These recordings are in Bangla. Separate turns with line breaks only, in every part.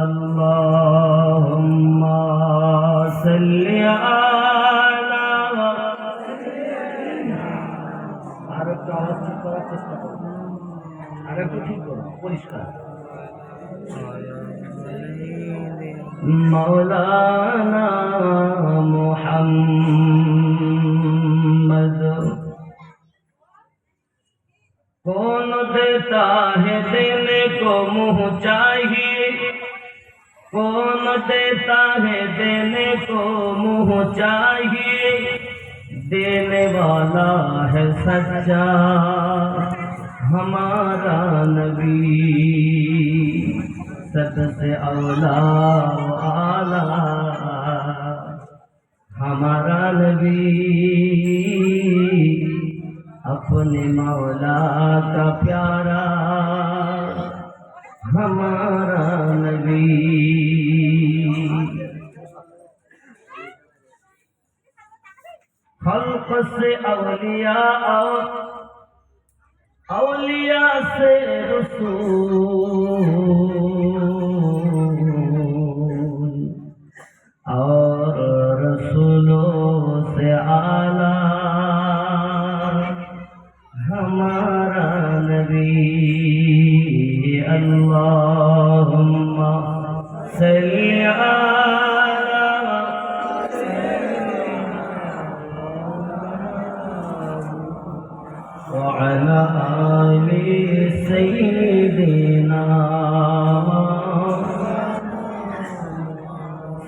اللهم صل على আরেকটু আওয়াজ ঠিক করার চেষ্টা করুন আরেকটু ঠিক করুন পরিষ্কার मौलाना मोहम्मद कौन देता है देने को मुँह चाहिए कौन देता है देने को मुँह चाहिए देने वाला है सच्चा हमारा नबी सबसे औला आला हमारा नबी अपने मौला का प्यारा हमारा नबी खल्क से औलिया और औलिया से रसूल और रसूलों से आला हमारा नबी अल्लाहुम्मा सल्ली وعلى آل سيدنا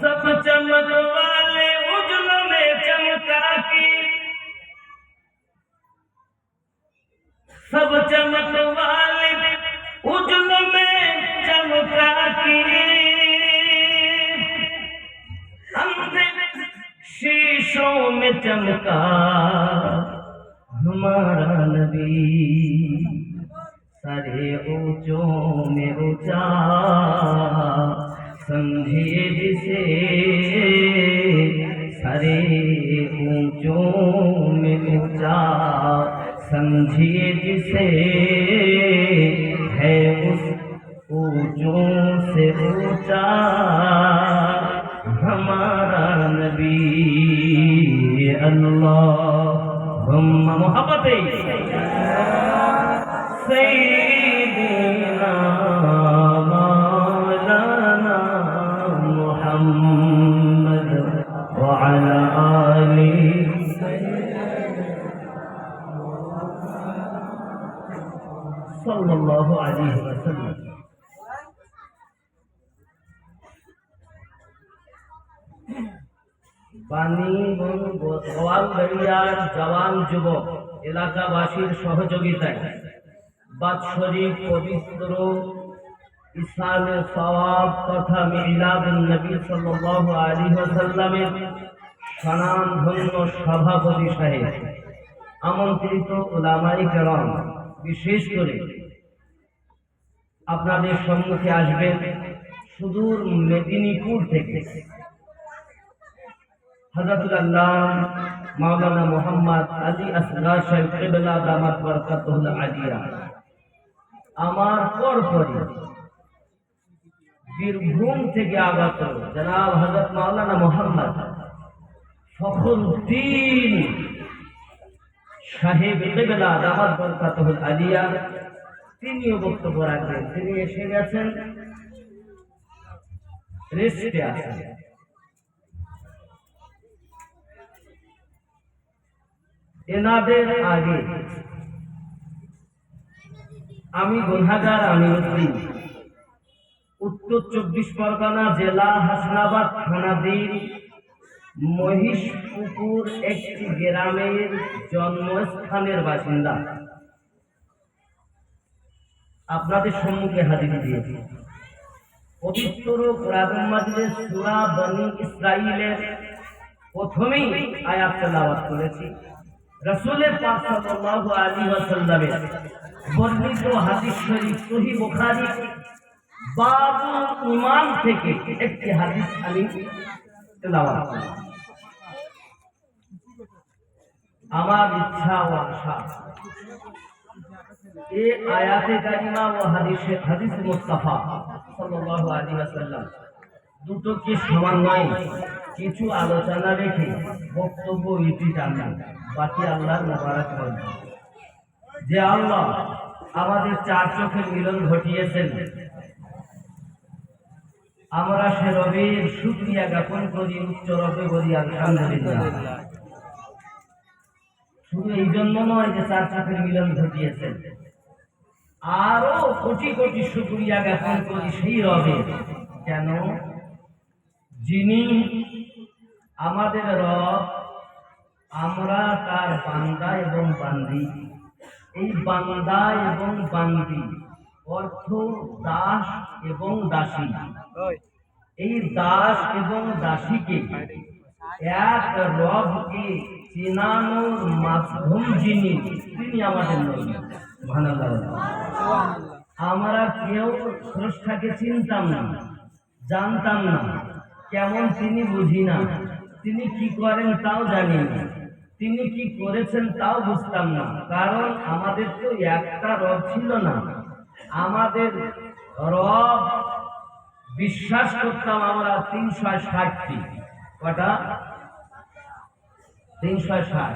सब चमक वाले उजलों में चमका की सब चमक वाले उजलों में चमका की हमने शीशों में चमका हमारा नबी सारे ऊंचों में ऊंचा समझिए जिसे सारे ऊंचों में ऊंचा समझिए जिसे है उस ऊंचों से ऊंचा हमारा नबी अल्लाहुम्मा मोहब्बते सय्यिदना मौलाना मुहम्मद व अला आलि सल्लल्लाहु अलैहि वसल्लम গোয়ালবাড়িয়ার জওয়ান যুবক এলাকাবাসীর সহযোগিতায় বাৎসরিক পবিত্র ইসালে সওয়াব তথা মিলাদুন নবী সাল্লাল্লাহু আলাইহি ওয়াসাল্লামের স্বনামধন্য সভাপতি সাহেব আমন্ত্রিত উলামায়ে কেরাম বিশেষ করে আপনাদের সম্মুখে আসবেন সুদূর মেদিনীপুর থেকে हज़रत अल्लाह मौलाना मोहम्मद अली असगर साहेब क़िबला दामत बरकतुल आलिया আমার পরপরই বীরভূম থেকে আগত জনাব হযরত মাওলানা মোহাম্মদ ফখরুদ্দিন সাহেব क़िबला दामत बरकतुল आलिया তিনিও বক্তব্য রাখবেন তিনি এসে গেছেন রেস্টে আছেন এনাদের আগে আমি গুনাহগার আমিনুদ্দিন উত্তর 24 পরগনা জেলা হাসনাবাদ থানাধীন মহিষপুকুর একটি গ্রামের জন্মস্থানের বাসিন্দা আপনাদের সম্মুখে হাজির দিয়েছি পবিত্র কোরআন মাজিদের সূরা বনি ইসরাঈলের প্রথমেই আয়াত তেলাওয়াত করেছি রাসূল পাক সাল্লাল্লাহু আলাইহি ওয়াসাল্লামের বর্ণিত হাদিস শরীফ সহিহ বুখারী বাবুল ঈমান থেকে একটি হাদিস আমি তেলাওয়াত করব আমার ইচ্ছা ও আশা এই আয়াতে কারিমা ও হাদিস মুস্তাফা সাল্লাল্লাহু সাল্লাল্লাহু আলাইহি ওয়াসাল্লাম দুটোকে সমন্বয়ে কিছু আলোচনা রেখে বক্তব্য ইতি টানলেন। বাকি আল্লাহর মোবারক হল যে আল্লাহ আমাদের চার চোখের মিলন ঘটিয়েছেন। আমরা সে রবের শুকরিয়া জ্ঞাপন করি, উচ্চ রবে বলি আলহামদুলিল্লাহ। শুধু এই জন্য নয় যে চার চোখের মিলন ঘটিয়েছেন, আরো কোটি কোটি শুকরিয়া জ্ঞাপন করি সেই রবে, কেন যিনি আমাদের রব, আমরা তার বান্দা এবং বান্দি। এই বান্দা এবং বান্দি অর্থ দাস এবং দাসী। এই দাস এবং দাসীকে এক রবকে চেনানোর মাধ্যম যিনি, তিনি আমাদের নবী। সুবহানাল্লাহ। আমরা কেউ স্রষ্টাকে চিনতাম না, জানতাম না, কেমন তিনি বুঝি না, তিনি কি করেন তাও জানি না, তিনি কি করেছেন তাও বুঝতাম না। কারণ আমাদের তো একটা রব ছিল না, আমাদের রব বিশ্বাস করতাম আমরা 360টি। কটা? 360।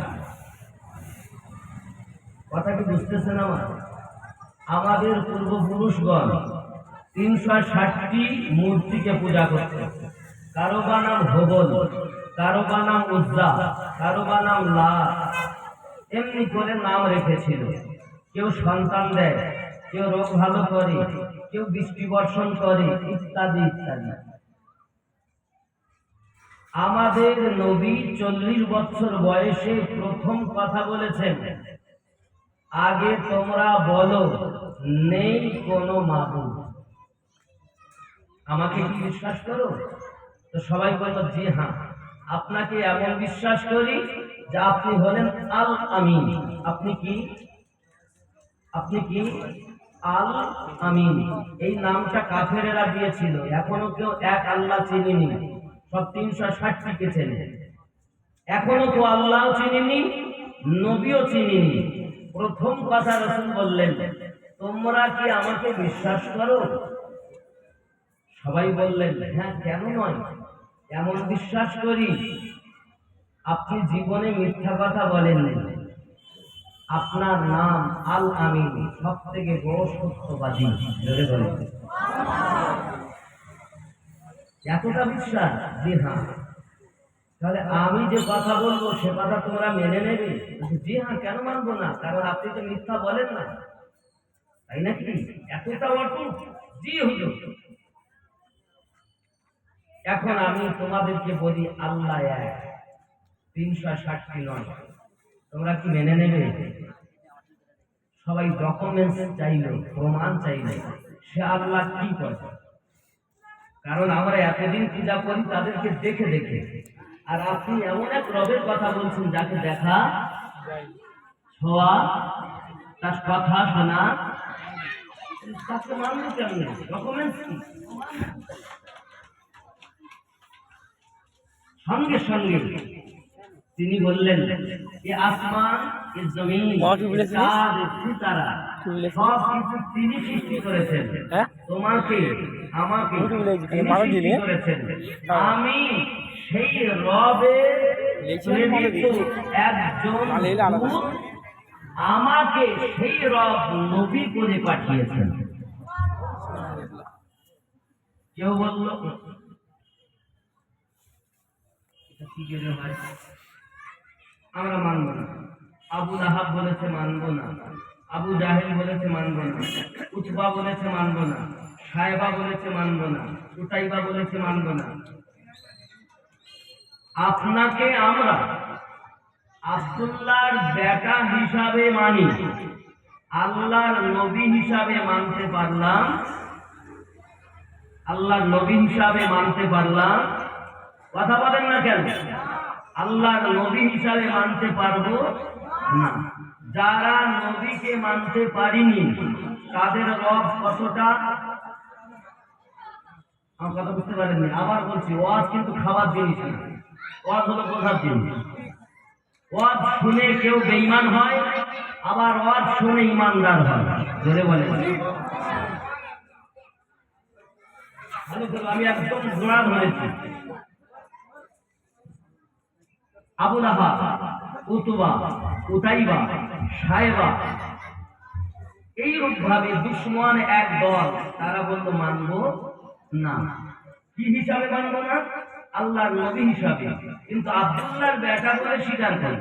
কথা কি বুঝতেছেন? আমাদের পূর্বপুরুষগণ 360টি মূর্তিকে পূজা করত। কারো বা নাম হবল, কারো বা নাম উজ্জা, কারো বা নাম লাত, এমনি করে নাম রেখেছিল। কেউ সন্তান দেয়, কেউ রোগ ভালো করে, কেউ বৃষ্টি বর্ষণ করে, ইত্যাদি ইত্যাদি। আমাদের নবী 40 বছর বয়সে প্রথম কথা বলেছেন, আগে তোমরা বলো নেই কোনো মাবুদ। আমাকে কি বিশ্বাস করো? তো সবাই বলল জি হ্যাঁ। আপনাকে এমন বিশ্বাস করি যে আপনি হলেন আল আমিন। আপনি কি? আপনি কি? আল আমিন। এই নামটা কাফেরেরা দিয়েছিল। এখনো কেউ এক আল্লাহ চিনিনি, সব 360টিকে চেনে। এখনো কেউ আল্লাহ চিনিনি, নবীও চিনিনি। প্রথম কথা রাসূল বললেন, তোমরা কি আমাকে বিশ্বাস করো? সবাই বললেন হ্যাঁ, কেন নয়, এমন বিশ্বাস করি। আপনি জীবনে মিথ্যা কথা বলেননি, আপনার নাম আল আমিন, সব থেকে বড় সত্যবাদী। এতটা বিশ্বাস? জি হ্যাঁ। তাহলে আমি যে কথা বলবো সে কথা তোমরা মেনে নেবে? জি হ্যাঁ। কেন মানবো না? কারণ আপনি তো মিথ্যা বলেন না, তাই নাকি? এতটা অটুট? জি হুজুর। এখন আমি তোমাদেরকে বলি আল্লাহ এক, 360টি নয়। তোমরা কি মেনে নেবে? সবাই ডকুমেন্টস চাইল, প্রমাণ চাইল, সে আল্লাহ কি করে। কারণ আমরা এতদিন পূজা করি তাদেরকে দেখে দেখে, আর আপনি এমন এক রবের কথা বলছেন যাকে দেখা, ছোঁয়া, তার কথা শোনা, তাকে মানবো কেমন? ডকুমেন্টস কি? সঙ্গে সঙ্গে তিনি বললেন, এ আসমান, এ জমিন, চাঁদ, সিতারা সব কিছু তিনি সৃষ্টি করেছেন। তোমাকে আমাকে তিনি সৃষ্টি করেছেন। আমি সেই রবের একজন দূত, আমাকে সেই রব নবী করে পাঠিয়েছেন। কেউ বলল আমরা মানব না। আবু লাহাব বলেছে মানব না, আবু জাহেল বলেছে মানব না, উতবা বলেছে মানব না, সাহেবা বলেছে মানব না, উতাইবা বলেছে মানব না। আপনাকে আমরা আব্দুল্লাহর বেটা হিসাবে মানি, আল্লাহর নবী হিসাবে মানতে পারলাম, আল্লাহর নবী হিসাবে মানতে পারলাম। কথা বলেন না কেন? আল্লাহর নবী হিসাবে মানতে পারবো না। যারা নবীকে মানতে পারিনি তাদের রব কতটা? আমার কথা বুঝতে পারেননি? আবার বলছি, ওয়াজ কিন্তু খাবার জিনিস না, ওয়াজ হলো বোঝার জিনিস। ওয়াজ শুনে কেউ বেঈমান হয়, আবার ওয়াজ শুনে ইমানদার হয়। জোরে বলেন। ভালো করে আমি একদম জোড়া ধরেছি। আবু লাহাব, উতবা, উতাইবা, সাইবা, এইরূপ ভাবে দুশ্মন এক দল, তারা বলল মানবো না। কি হিসাবে মানবো না? আল্লাহর নবী হিসাবে। কিন্তু আব্দুল্লাহর বেটা বলে স্বীকার করে,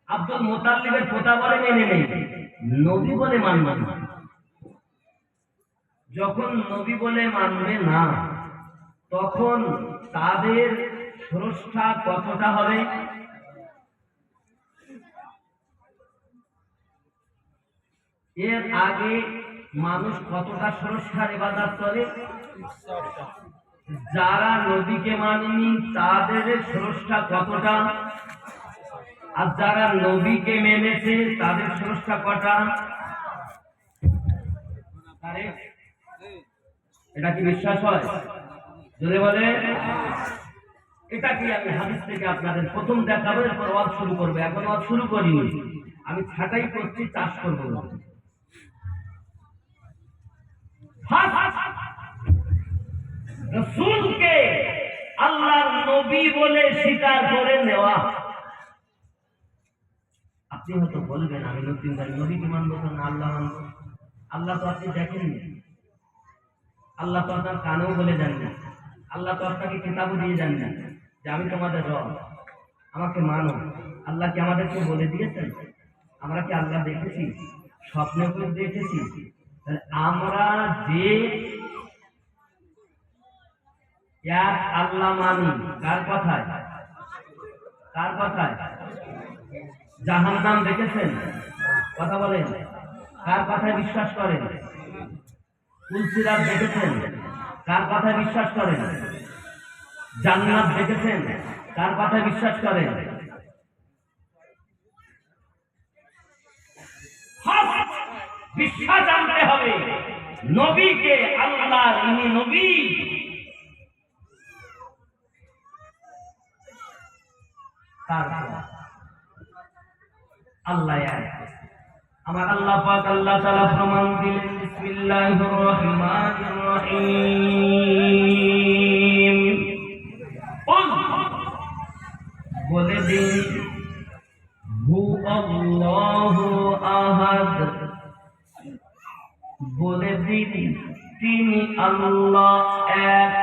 আব্দুল মুতাল্লিবের পোতা বলে মেনে নেই, নবী বলে মানবে না। যখন নবী বলে মানবে না, তখন তাদের স্রষ্টা কতটা হবে? এর আগে মানুষ কতটা স্রষ্টার ইবাদত করে? যারা নবীকে মানেনি তাদের স্রষ্টা কতটা? আর যারা নবীকে মেনেছে তাদের স্রষ্টা কটা? এটা কি বিশ্বাস হয়? যদি বলে এটা কি, আমি হাদিস থেকে আপনাদের প্রথম দেখাবো, এরপর ওয়াজ শুরু করবো। এখন ওয়াজ শুরু করিনি, আমি ছাটাই করছি, চাষ করবো না। রাসূলকে আল্লাহর নবী বলে স্বীকার করে নেওয়া। আপনি হয়তো বলবেন আমি নতুন ভাই, নবীকে মানবো না আল্লাহ মানবো? আল্লাহ তো আপনি দেখেননি, আল্লাহ তো আপনার কানেও বলে যান না, আল্লাহ তো আপনাকে কিতাবও দিয়ে যান না যে আমি তোমাদের রব, আমাকে মানো। আল্লাহ কি আমাদেরকে বলে দিয়েছেন? আমরা কি আল্লাহ দেখেছি? স্বপ্নে করে দেখেছি? আমরা যে এক আল্লাহ মানি, কার কথায়? কার কথায়? জাহান্নাম দেখেছেন? কথা বলেন। কার কথায় বিশ্বাস করেন? ফুলসিরাত দেখেছেন? কার কথায় বিশ্বাস করেন? জান্নাত দেখেছেন? কার কথায় বিশ্বাস করেন? বিশ্বাস জানতে হবে নবীকে, আল্লাহ ইনি নবী। আল্লাহ আমার আল্লাহ পাক আল্লাহ তাআলা প্রমাণ দিলেন, বিসমিল্লাহির রহমানির রহিম। বলে দিন হু আল্লাহু আহাদ, বলে দিন তিনি আল্লাহ এক।